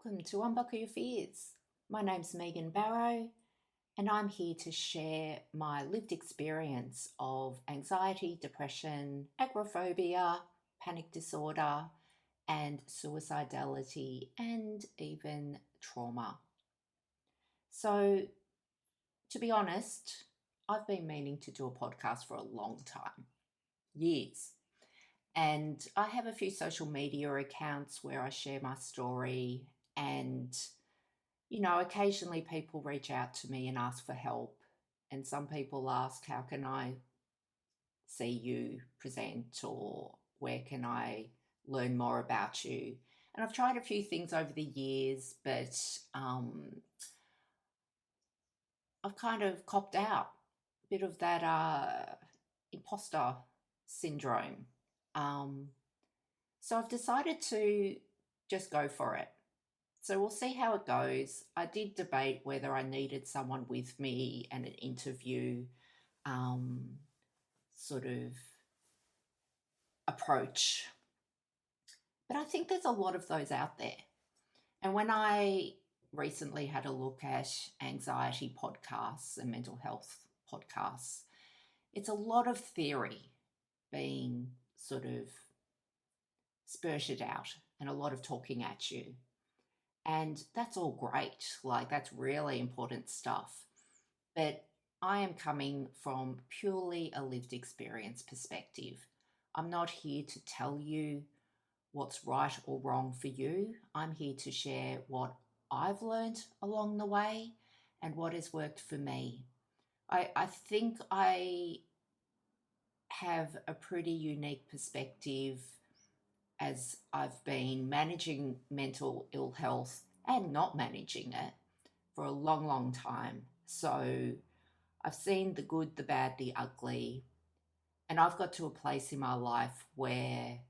Welcome to Unbuckle Your Fears. My name's Megan Barrow, and I'm here to share my lived experience of anxiety, depression, agoraphobia, panic disorder, and suicidality, and even trauma. So, to be honest, I've been meaning to do a podcast for a long time, years. And I have a few social media accounts where I share my story, and occasionally people reach out to me and ask for help. And some people ask, how can I see you present, or where can I learn more about you? And I've tried a few things over the years, but I've kind of copped out a bit of that imposter syndrome. So I've decided to just go for it. So we'll see how it goes. I did debate whether I needed someone with me and an interview sort of approach. But I think there's a lot of those out there. And when I recently had a look at anxiety podcasts and mental health podcasts, it's a lot of theory being sort of spurted out and a lot of talking at you. And that's all great. Like, that's really important stuff. But I am coming from purely a lived experience perspective. I'm not here to tell you what's right or wrong for you. I'm here to share what I've learned along the way and what has worked for me. I think I have a pretty unique perspective, as I've been managing mental ill health and not managing it for a long, long time. So I've seen the good, the bad, the ugly, and I've got to a place in my life where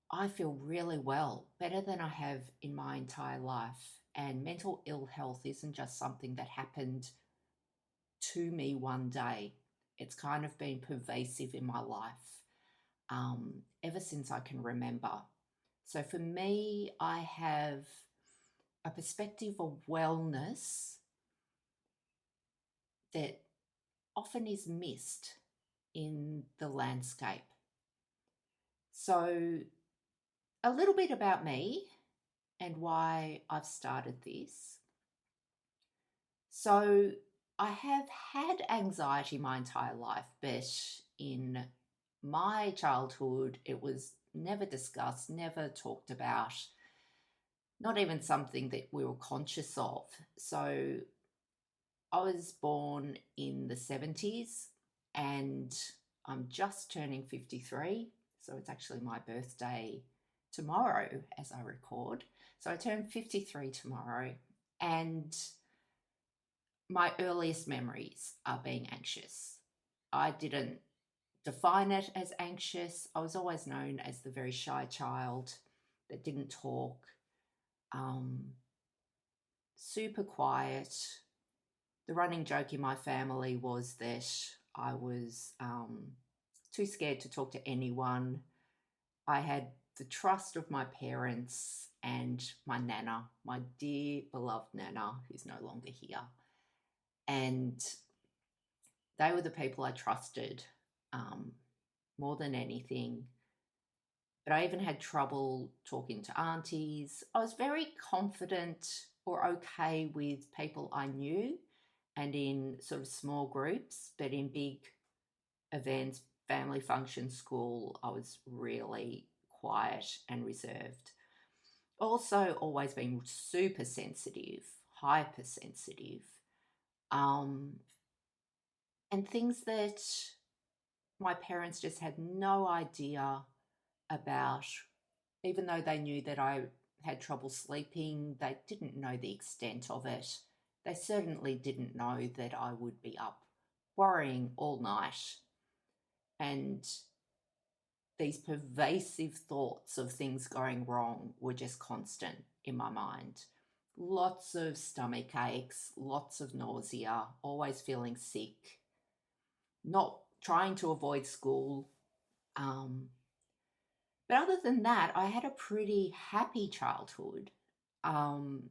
I feel really well, better than I have in my entire life. And mental ill health isn't just something that happened to me one day. It's kind of been pervasive in my life ever since I can remember. So for me, I have a perspective of wellness that often is missed in the landscape. So a little bit about me and why I've started this. So I have had anxiety my entire life, but in my childhood, it was never discussed, never talked about, not even something that we were conscious of. So I was born in the 70s and I'm just turning 53. So it's actually my birthday tomorrow as I record. So I turn 53 tomorrow, and my earliest memories are being anxious. I didn't define it as anxious. I was always known as the very shy child that didn't talk, super quiet. The running joke in my family was that I was too scared to talk to anyone. I had the trust of my parents and my nana, my dear beloved nana, who's no longer here. And they were the people I trusted more than anything. But I even had trouble talking to aunties. I was very confident or okay with people I knew and in sort of small groups, but in big events, family functions, school, I was really quiet and reserved. Also, always been super sensitive, hypersensitive, and things that my parents just had no idea about. Even though they knew that I had trouble sleeping, they didn't know the extent of it. They certainly didn't know that I would be up worrying all night. And these pervasive thoughts of things going wrong were just constant in my mind. Lots of stomach aches, lots of nausea, always feeling sick, not trying to avoid school. But other than that, I had a pretty happy childhood. Um,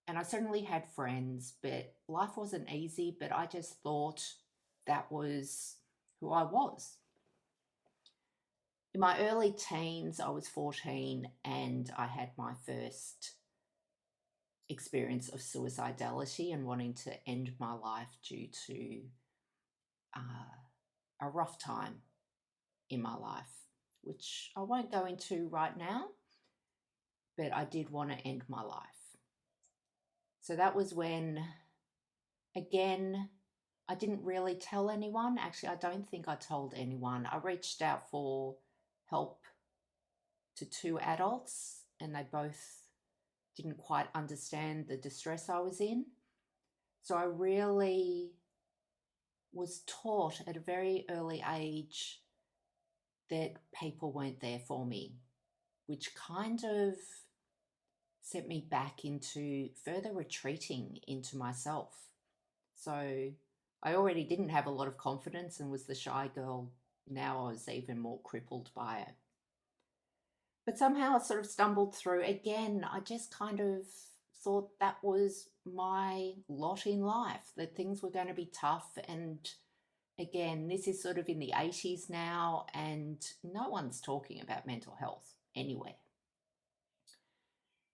and I certainly had friends, but life wasn't easy. But I just thought that was who I was. In my early teens, I was 14 and I had my first experience of suicidality and wanting to end my life due to a rough time in my life, which I won't go into right now, but I did want to end my life. So that was when, again, I didn't really tell anyone. Actually, I don't think I told anyone. I reached out for help to two adults, and they both didn't quite understand the distress I was in. So I really was taught at a very early age that people weren't there for me, which kind of sent me back into further retreating into myself. So I already didn't have a lot of confidence and was the shy girl. Now I was even more crippled by it. But somehow I sort of stumbled through. Again, I just kind of thought that was my lot in life, that things were going to be tough. And again, this is sort of in the 80s now, and no one's talking about mental health anywhere.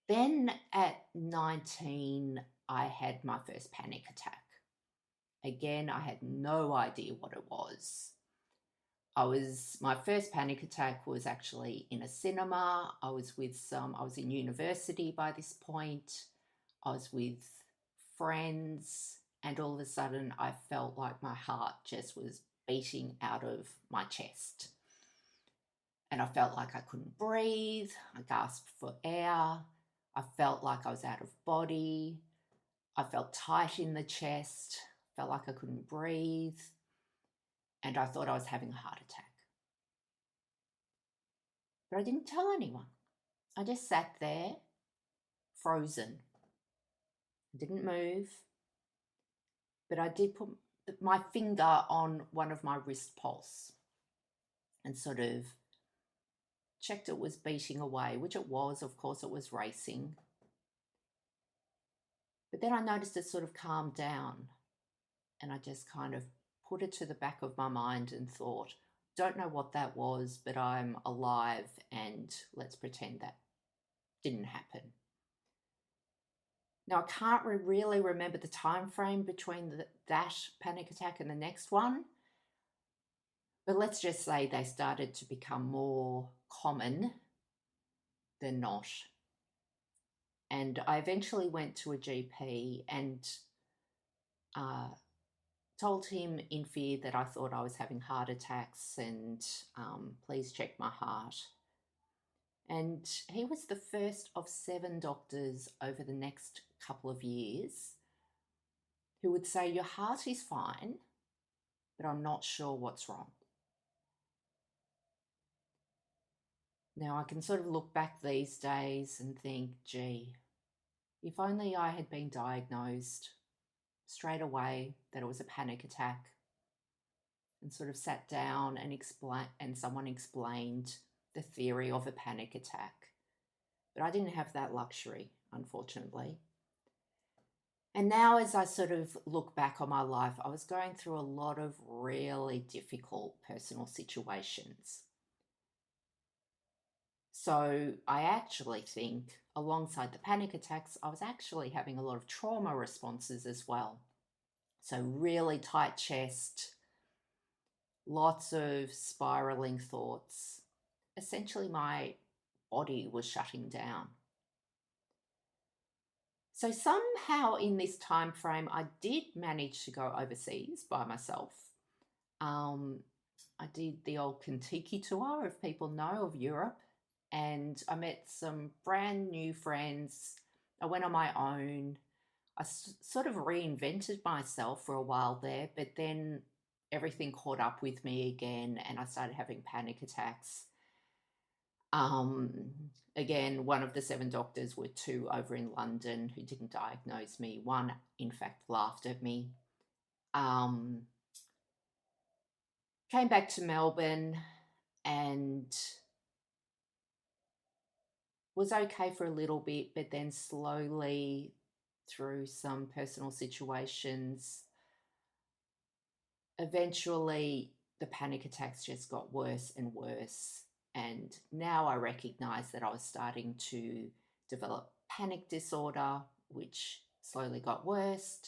Then at 19, I had my first panic attack. Again, I had no idea what it was. My first panic attack was actually in a cinema. I was in university by this point. I was with friends, and all of a sudden I felt like my heart just was beating out of my chest. And I felt like I couldn't breathe. I gasped for air. I felt like I was out of body. I felt tight in the chest, felt like I couldn't breathe, and I thought I was having a heart attack. But I didn't tell anyone. I just sat there, frozen. I didn't move, but I did put my finger on one of my wrist pulse and sort of checked it was beating away, which it was. Of course, it was racing. But then I noticed it sort of calmed down, and I just kind of put it to the back of my mind and thought, don't know what that was, but I'm alive, and let's pretend that didn't happen. Now, I can't really remember the time frame between that panic attack and the next one, but let's just say they started to become more common than not. And I eventually went to a GP and told him in fear that I thought I was having heart attacks and please check my heart. And he was the first of 7 doctors over the next couple of years who would say, your heart is fine, but I'm not sure what's wrong. Now, I can sort of look back these days and think, gee, if only I had been diagnosed straight away that it was a panic attack and sort of sat down and someone explained the theory of a panic attack. But I didn't have that luxury, unfortunately. And now as I sort of look back on my life, I was going through a lot of really difficult personal situations. So I actually think alongside the panic attacks, I was actually having a lot of trauma responses as well. So really tight chest, lots of spiraling thoughts. Essentially, my body was shutting down. So somehow in this time frame, I did manage to go overseas by myself. I did the old Kentucky tour, if people know, of Europe, and I met some brand new friends. I went on my own. I sort of reinvented myself for a while there, but then everything caught up with me again and I started having panic attacks. Again, one of the 7 doctors were 2 over in London who didn't diagnose me. One, in fact, laughed at me. Came back to Melbourne and was okay for a little bit, but then slowly through some personal situations, eventually the panic attacks just got worse and worse. And now I recognize that I was starting to develop panic disorder, which slowly got worse.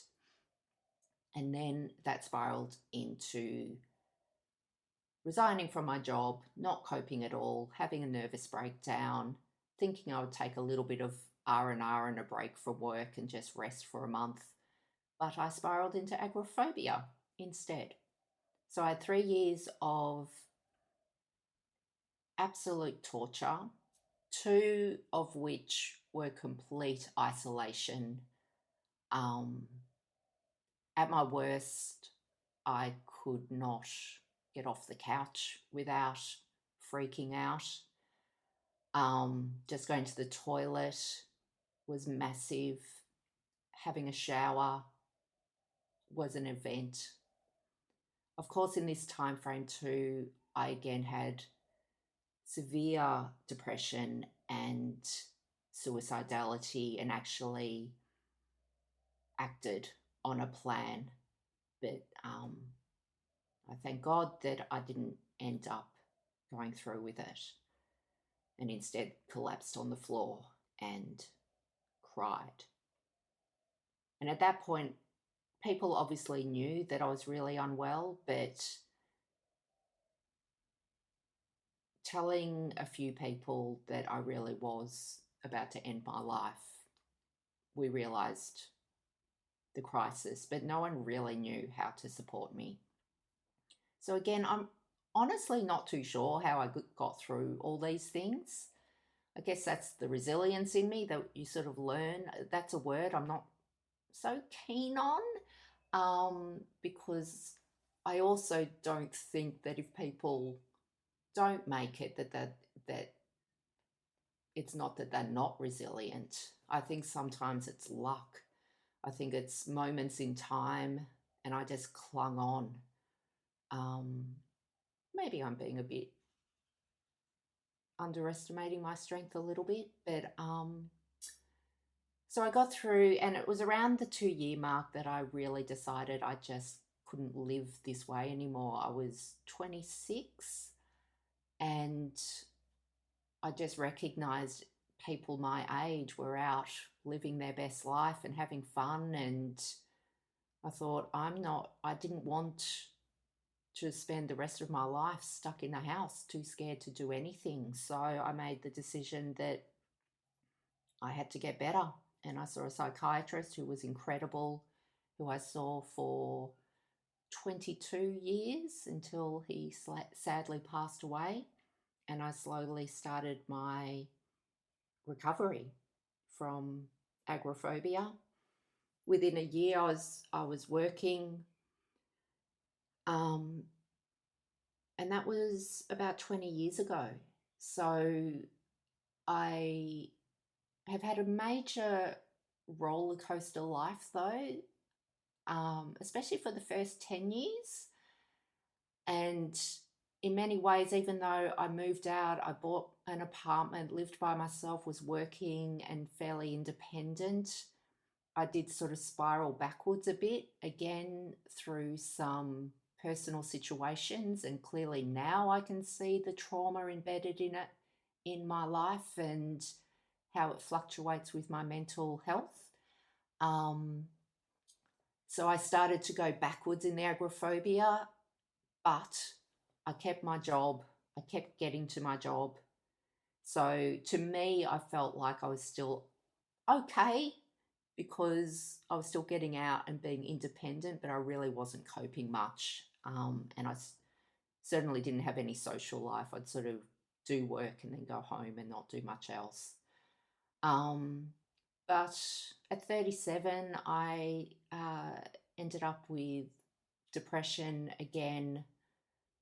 And then that spiraled into resigning from my job, not coping at all, having a nervous breakdown, thinking I would take a little bit of R&R and a break from work and just rest for a month. But I spiraled into agoraphobia instead. So I had 3 years of absolute torture, 2 of which were complete isolation. At my worst, I could not get off the couch without freaking out. Just going to the toilet was massive. Having a shower was an event. Of course, in this time frame too, I again had severe depression and suicidality, and actually acted on a plan. But I thank God that I didn't end up going through with it, and instead collapsed on the floor and cried. And at that point, people obviously knew that I was really unwell, but telling a few people that I really was about to end my life, we realized the crisis, but no one really knew how to support me. So again, I'm honestly not too sure how I got through all these things. I guess that's the resilience in me that you sort of learn. That's a word I'm not so keen on, because I also don't think that if people don't make it, that it's not that they're not resilient. I think sometimes it's luck. I think it's moments in time, and I just clung on. Maybe I'm being a bit underestimating my strength a little bit, but so I got through, and it was around the 2-year mark that I really decided I just couldn't live this way anymore. I was 26, and I just recognized people my age were out living their best life and having fun, and I thought, I didn't want to spend the rest of my life stuck in the house, too scared to do anything. So I made the decision that I had to get better. And I saw a psychiatrist who was incredible, who I saw for 22 years until he sadly passed away. And I slowly started my recovery from agoraphobia. Within a year, I was working, and that was about 20 years ago. So I have had a major roller coaster life, though, especially for the first 10 years. And in many ways, even though I moved out, I bought an apartment, lived by myself, was working and fairly independent, I did sort of spiral backwards a bit, again, through some personal situations. And clearly now I can see the trauma embedded in it in my life and how it fluctuates with my mental health. So I started to go backwards in the agoraphobia, but I kept my job. I kept getting to my job. So to me, I felt like I was still okay because I was still getting out and being independent, but I really wasn't coping much. And I certainly didn't have any social life. I'd sort of do work and then go home and not do much else. But at 37, I ended up with depression again,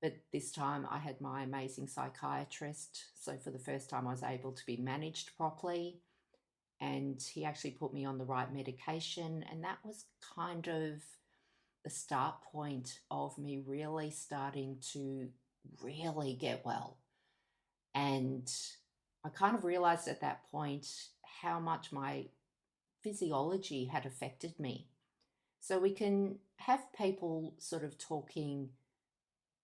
but this time I had my amazing psychiatrist. So for the first time, I was able to be managed properly, and he actually put me on the right medication. And that was kind of the start point of me really starting to really get well. And I kind of realized at that point how much my physiology had affected me. So we can have people sort of talking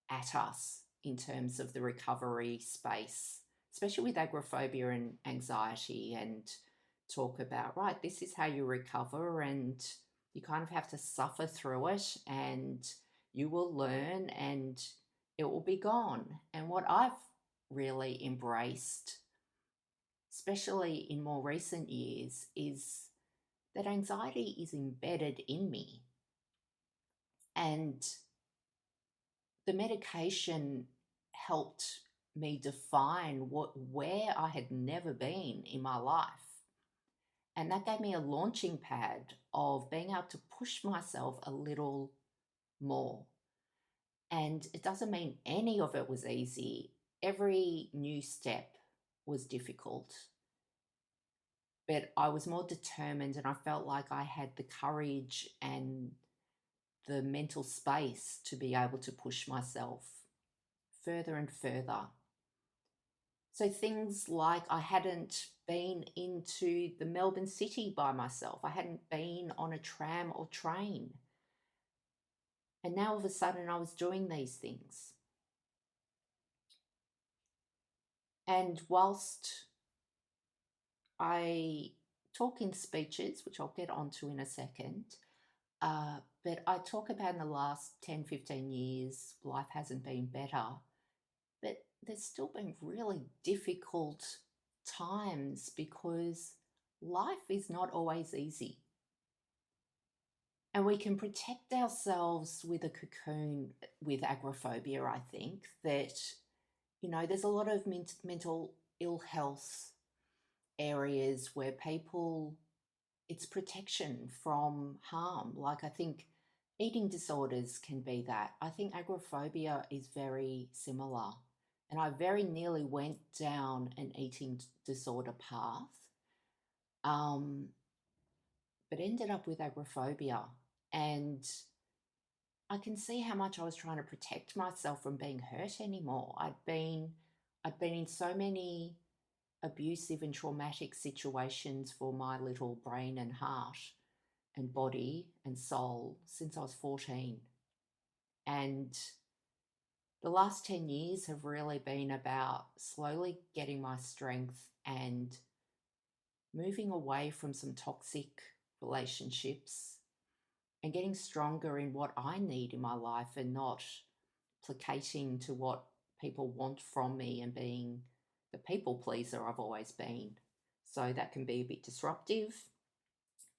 at us in terms of the recovery space, especially with agoraphobia and anxiety, and talk about, right, this is how you recover, and you kind of have to suffer through it, and you will learn, and it will be gone. And what I've really embraced, especially in more recent years, is that anxiety is embedded in me. And the medication helped me define where I had never been in my life. And that gave me a launching pad of being able to push myself a little more. And it doesn't mean any of it was easy. Every new step was difficult. But I was more determined, and I felt like I had the courage and the mental space to be able to push myself further and further. So things like I hadn't been into the Melbourne city by myself. I hadn't been on a tram or train. And now all of a sudden I was doing these things. And whilst I talk in speeches, which I'll get onto in a second, but I talk about in the last 10, 15 years, life hasn't been better. But there's still been really difficult times because life is not always easy. And we can protect ourselves with a cocoon with agoraphobia, I think, that, there's a lot of mental ill health areas where it's protection from harm. Like, I think eating disorders can be that. I think agoraphobia is very similar. And I very nearly went down an eating disorder path, but ended up with agoraphobia. And I can see how much I was trying to protect myself from being hurt anymore. I'd been in so many abusive and traumatic situations for my little brain and heart and body and soul since I was 14. And the last 10 years have really been about slowly getting my strength and moving away from some toxic relationships and getting stronger in what I need in my life and not placating to what people want from me and being the people pleaser I've always been. So that can be a bit disruptive,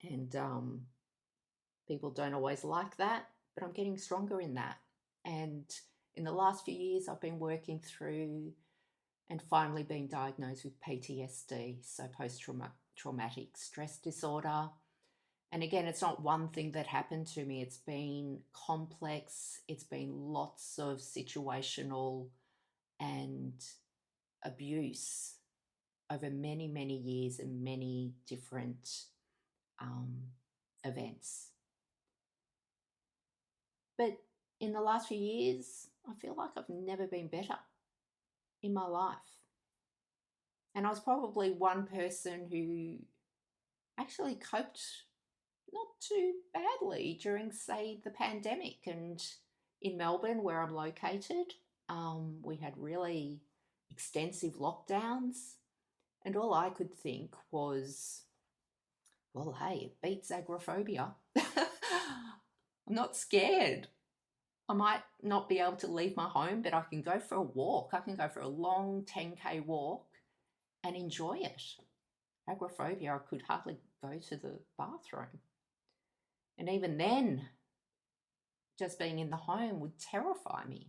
and people don't always like that, but I'm getting stronger in that. And in the last few years, I've been working through and finally been diagnosed with PTSD, so post-traumatic stress disorder. And again, it's not one thing that happened to me. It's been complex. It's been lots of situational and abuse over many, many years and many different events. But in the last few years, I feel like I've never been better in my life. And I was probably one person who actually coped not too badly during, say, the pandemic. And in Melbourne, where I'm located, we had really extensive lockdowns. And all I could think was, well, hey, it beats agoraphobia. I'm not scared. I might not be able to leave my home, but I can go for a walk. I can go for a long 10K walk and enjoy it. Agoraphobia, I could hardly go to the bathroom. And even then, just being in the home would terrify me.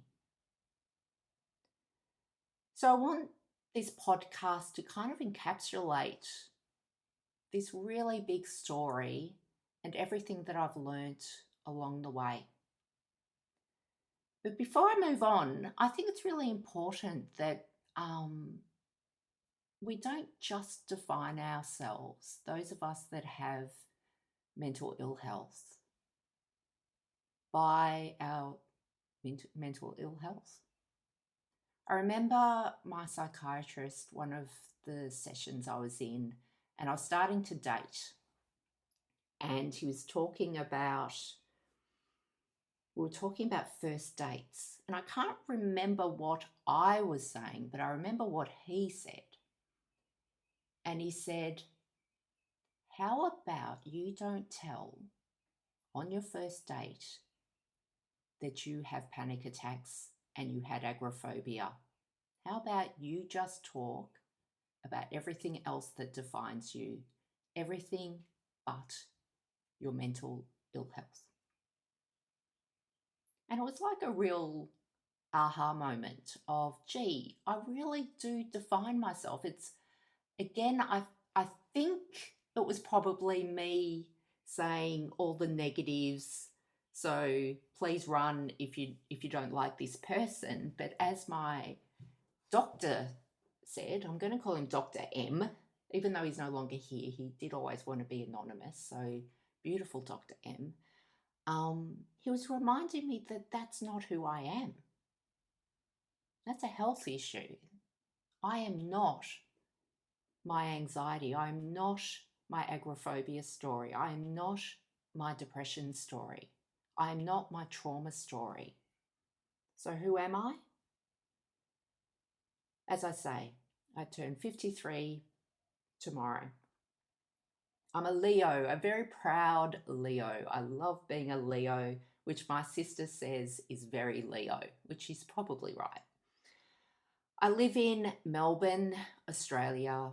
So I want this podcast to kind of encapsulate this really big story and everything that I've learnt along the way. But before I move on, I think it's really important that we don't just define ourselves, those of us that have mental ill health, by our mental ill health. I remember my psychiatrist, one of the sessions I was in, and I was starting to date, and he was talking about, we were talking about first dates, and I can't remember what I was saying, but I remember what he said. And he said, how about you don't tell on your first date that you have panic attacks and you had agoraphobia? How about you just talk about everything else that defines you, everything but your mental ill health? And it was like a real aha moment of, gee, I really do define myself. It's, again, I think it was probably me saying all the negatives. So please run if you don't like this person. But as my doctor said, I'm going to call him Dr. M, even though he's no longer here. He did always want to be anonymous. So beautiful Dr. M. He was reminding me that that's not who I am. That's a health issue. I am not my anxiety. I am not my agoraphobia story. I am not my depression story. I am not my trauma story. So who am I? As I say, I turn 53 tomorrow. I'm a Leo, a very proud Leo. I love being a Leo, which my sister says is very Leo, which she's probably right. I live in Melbourne, Australia.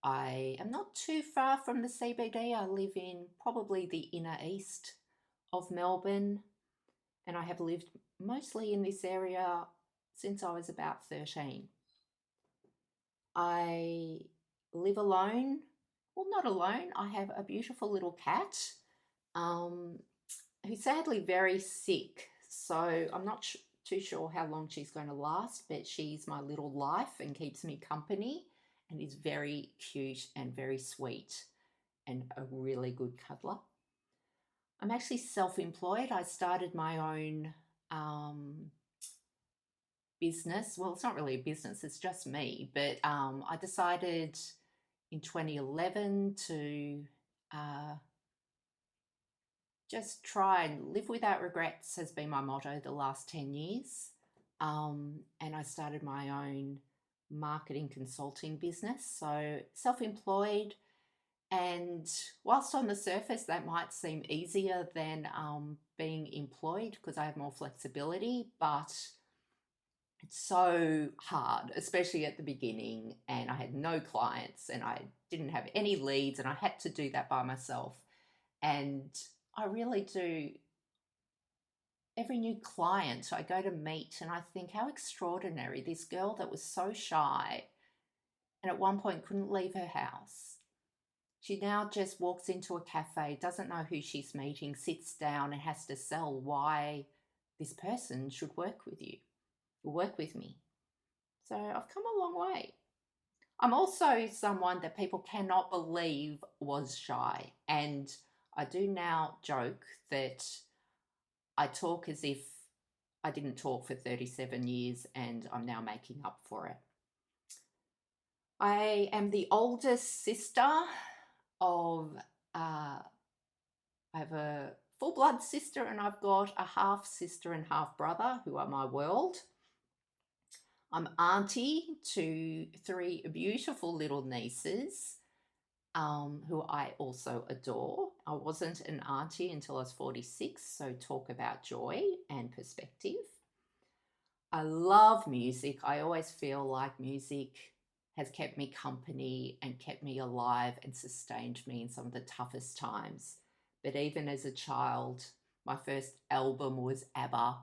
I am not too far from the CBD. I live in probably the inner east of Melbourne, and I have lived mostly in this area since I was about 13. I live alone. Well, not alone. I have a beautiful little cat who's sadly very sick. So I'm not too sure how long she's going to last, but she's my little life and keeps me company and is very cute and very sweet and a really good cuddler. I'm actually self-employed. I started my own business. Well, it's not really a business, it's just me. But I decided in 2011 to just try and live without regrets has been my motto the last 10 years. And I started my own marketing consulting business. So self-employed, and whilst on the surface that might seem easier than being employed because I have more flexibility, but it's so hard, especially at the beginning, and I had no clients and I didn't have any leads and I had to do that by myself. And I really do, every new client I go to meet and I think how extraordinary, this girl that was so shy and at one point couldn't leave her house. She now just walks into a cafe, doesn't know who she's meeting, sits down and has to sell why this person should work with you, or work with me. So I've come a long way. I'm also someone that people cannot believe was shy. And I do now joke that I talk as if I didn't talk for 37 years and I'm now making up for it. I am the oldest sister of, I have a full blood sister and I've got a half sister and half brother who are my world. I'm auntie to 3 beautiful little nieces who I also adore. I wasn't an auntie until I was 46, so talk about joy and perspective. I love music. I always feel like music has kept me company and kept me alive and sustained me in some of the toughest times. But even as a child, my first album was ABBA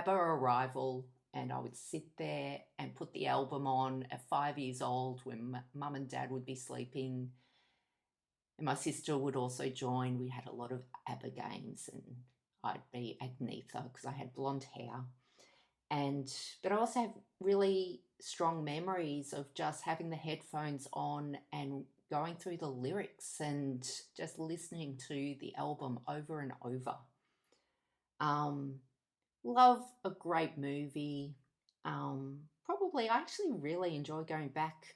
Arrival, and I would sit there and put the album on at 5 years old when mum and dad would be sleeping. And my sister would also join. We had a lot of ABBA games and I'd be Agnetha because I had blonde hair. But I also have really strong memories of just having the headphones on and going through the lyrics and just listening to the album over and over. Love a great movie. Probably I actually really enjoy going back.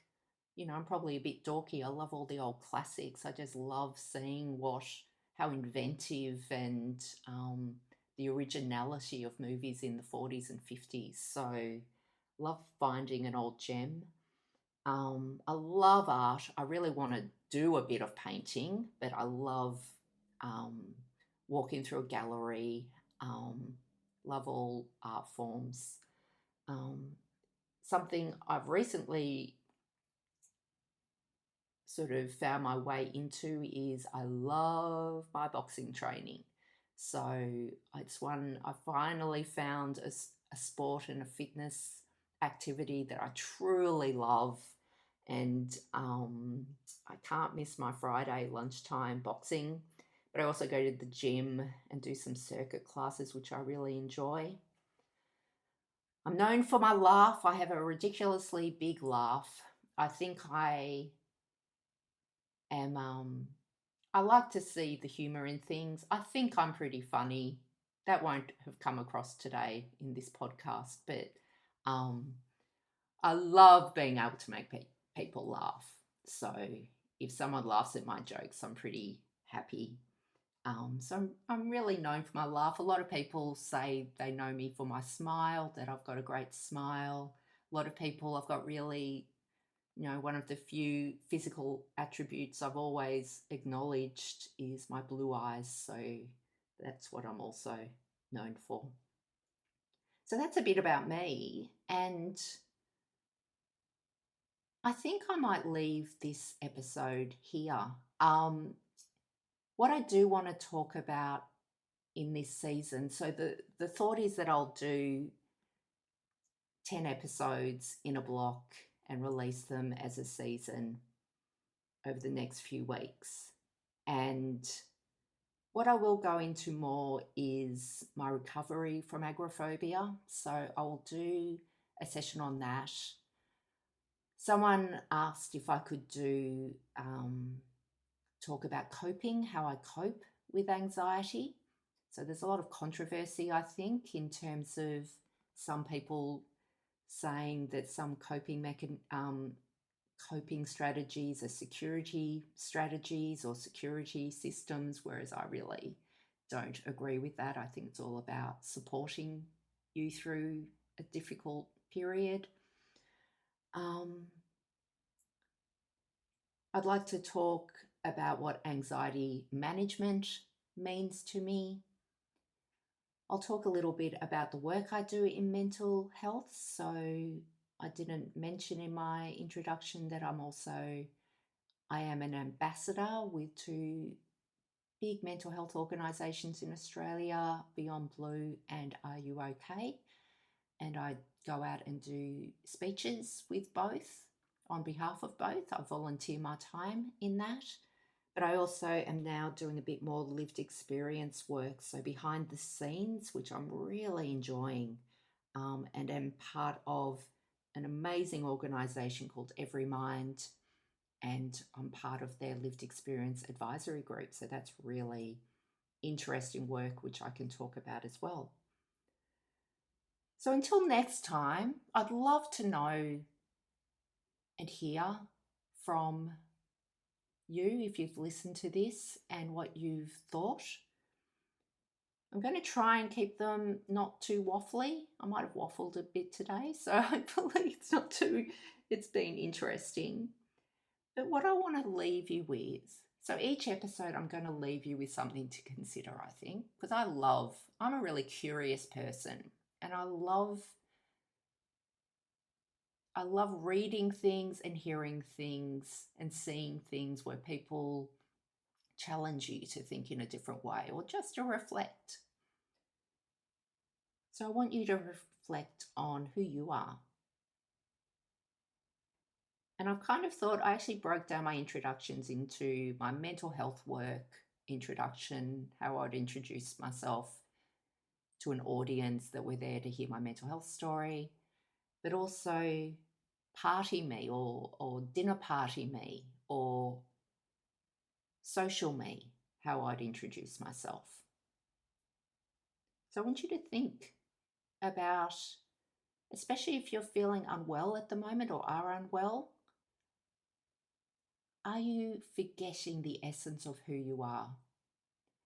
I'm probably a bit dorky. I love all the old classics. I just love seeing how inventive and the originality of movies in the 40s and 50s. So, love finding an old gem. I love art. I really want to do a bit of painting, but I love um, walking through a gallery. Um, love all art forms. Um, Something I've recently sort of found my way into is I love my boxing training. So it's one I finally found a sport and a fitness activity that I truly love. And I can't miss my Friday lunchtime boxing. But I also go to the gym and do some circuit classes, which I really enjoy. I'm known for my laugh. I have a ridiculously big laugh. I think I am, I like to see the humour in things. I think I'm pretty funny. That won't have come across today in this podcast, but um, I love being able to make people laugh. So if someone laughs at my jokes, I'm pretty happy. So I'm really known for my laugh. A lot of people say they know me for my smile, that I've got a great smile. A lot of people, I've got really, one of the few physical attributes I've always acknowledged is my blue eyes. So that's what I'm also known for. So that's a bit about me. And I think I might leave this episode here. What I do want to talk about in this season, so the thought is that I'll do 10 episodes in a block and release them as a season over the next few weeks. And what I will go into more is my recovery from agoraphobia. So I will do a session on that. Someone asked if I could do talk about coping, how I cope with anxiety. So there's a lot of controversy, I think, in terms of some people saying that some coping strategies are security strategies or security systems, whereas I really don't agree with that. I think it's all about supporting you through a difficult period. I'd like to talk about what anxiety management means to me. I'll talk a little bit about the work I do in mental health. So I didn't mention in my introduction that I am an ambassador with two big mental health organisations in Australia, Beyond Blue and Are You OK? And I go out and do speeches with both on behalf of both. I volunteer my time in that. But I also am now doing a bit more lived experience work, so behind the scenes, which I'm really enjoying, and am part of an amazing organisation called Every Mind, and I'm part of their lived experience advisory group. So that's really interesting work, which I can talk about as well. So until next time, I'd love to know and hear from you if you've listened to this and what you've thought. I'm going to try and keep them not too waffly. I might have waffled a bit today, so hopefully it's been interesting. But what I want to leave you with, so each episode I'm going to leave you with something to consider, I think, because I'm a really curious person, and I love reading things and hearing things and seeing things where people challenge you to think in a different way or just to reflect. So I want you to reflect on who you are. And I've kind of thought, I actually broke down my introductions into my mental health work introduction, how I'd introduce myself to an audience that were there to hear my mental health story, but also party me or dinner party me or social me, how I'd introduce myself. So I want you to think about especially if you're feeling unwell at the moment or are unwell. Are you forgetting the essence of who you are?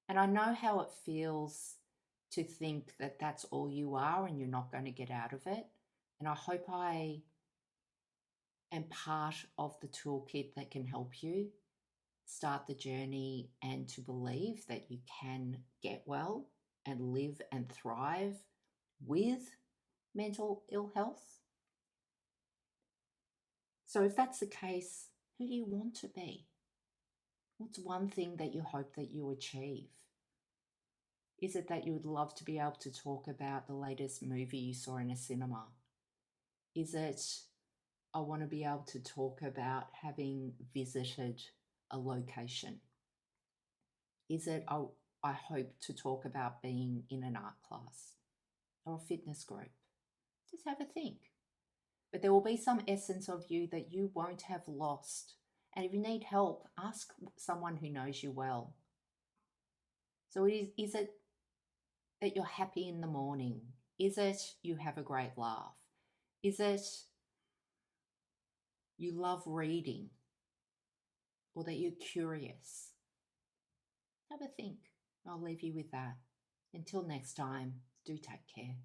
And I know how it feels to think that that's all you are and you're not going to get out of it. And I hope I am part of the toolkit that can help you start the journey and to believe that you can get well and live and thrive with mental ill health. So if that's the case, who do you want to be? What's one thing that you hope that you achieve? Is it that you would love to be able to talk about the latest movie you saw in a cinema? Is it, I want to be able to talk about having visited a location? Is it, I hope to talk about being in an art class or a fitness group? Just have a think. But there will be some essence of you that you won't have lost. And if you need help, ask someone who knows you well. So is it that you're happy in the morning? Is it you have a great laugh? Is it you love reading? Or that you're curious? Have a think. I'll leave you with that. Until next time, do take care.